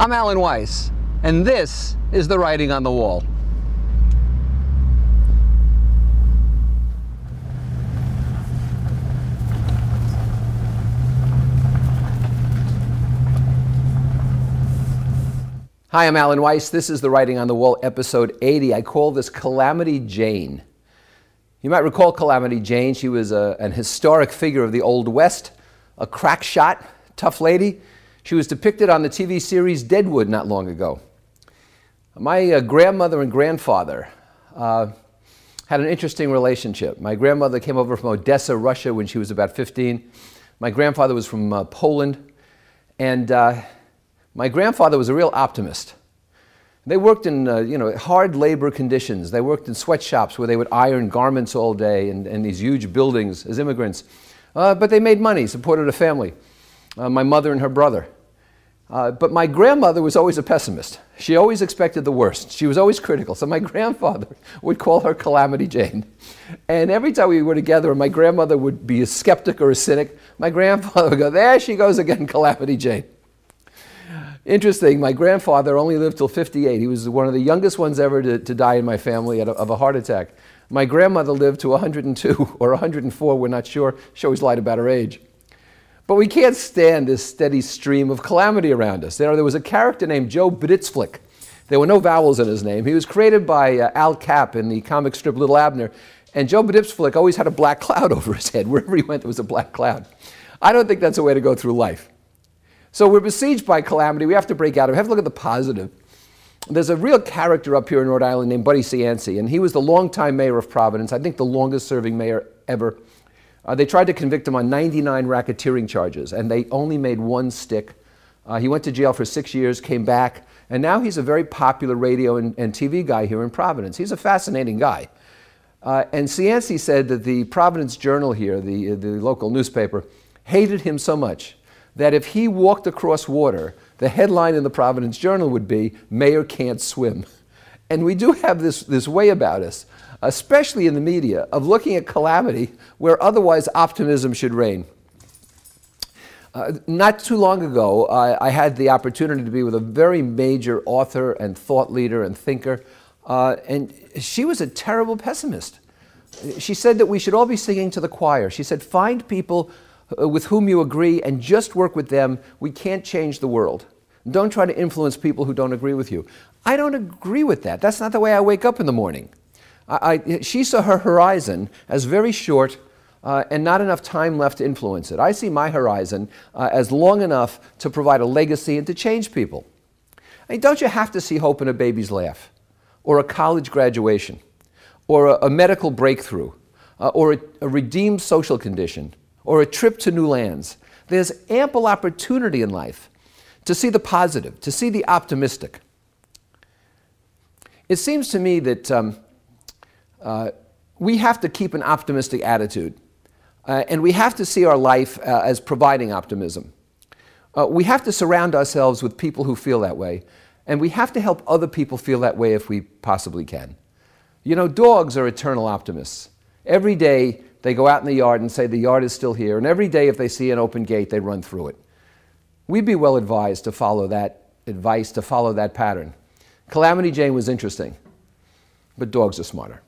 I'm Alan Weiss, and this is The Writing on the Wall. Hi, I'm Alan Weiss. This is The Writing on the Wall, episode 80. I call this Calamity Jane. You might recall Calamity Jane. She was an historic figure of the Old West, a crack shot, tough lady. She was depicted on the TV series Deadwood not long ago. My grandmother and grandfather had an interesting relationship. My grandmother came over from Odessa, Russia when she was about 15. My grandfather was from Poland. And my grandfather was a real optimist. They worked in hard labor conditions. They worked in sweatshops where they would iron garments all day and these huge buildings as immigrants. But they made money, supported a family, my mother and her brother. But my grandmother was always a pessimist. She always expected the worst. She was always critical. So my grandfather would call her Calamity Jane. And every time we were together and my grandmother would be a skeptic or a cynic, my grandfather would go, "There she goes again, Calamity Jane." Interesting, my grandfather only lived till 58. He was one of the youngest ones ever to die in my family of a heart attack. My grandmother lived to 102 or 104, we're not sure. She always lied about her age. But we can't stand this steady stream of calamity around us. There was a character named Joe Blitzflick. There were no vowels in his name. He was created by Al Capp in the comic strip Little Abner. And Joe Blitzflick always had a black cloud over his head. Wherever he went, there was a black cloud. I don't think that's a way to go through life. So we're besieged by calamity. We have to break out of it. We have to look at the positive. There's a real character up here in Rhode Island named Buddy Cianci, and he was the longtime mayor of Providence, I think the longest serving mayor ever. They tried to convict him on 99 racketeering charges, and they only made one stick. He went to jail for 6 years, came back, and now he's a very popular radio and TV guy here in Providence. He's a fascinating guy. And Cianci said that the Providence Journal here, the local newspaper, hated him so much that if he walked across water, the headline in the Providence Journal would be, "Mayor Can't Swim." And we do have this way about us, especially in the media, of looking at calamity where otherwise optimism should reign. Not too long ago, I had the opportunity to be with a very major author and thought leader and thinker, and she was a terrible pessimist. She said that we should all be singing to the choir. She said, find people with whom you agree and just work with them. We can't change the world. Don't try to influence people who don't agree with you. I don't agree with that. That's not the way I wake up in the morning. She saw her horizon as very short and not enough time left to influence it. I see my horizon as long enough to provide a legacy and to change people. I mean, don't you have to see hope in a baby's laugh, or a college graduation, or a medical breakthrough, or a redeemed social condition, or a trip to new lands? There's ample opportunity in life to see the positive, to see the optimistic. It seems to me that we have to keep an optimistic attitude, and we have to see our life as providing optimism. We have to surround ourselves with people who feel that way, and we have to help other people feel that way if we possibly can. You know, dogs are eternal optimists. Every day they go out in the yard and say the yard is still here, and every day if they see an open gate, they run through it. We'd be well advised to follow that advice, to follow that pattern. Calamity Jane was interesting, but dogs are smarter.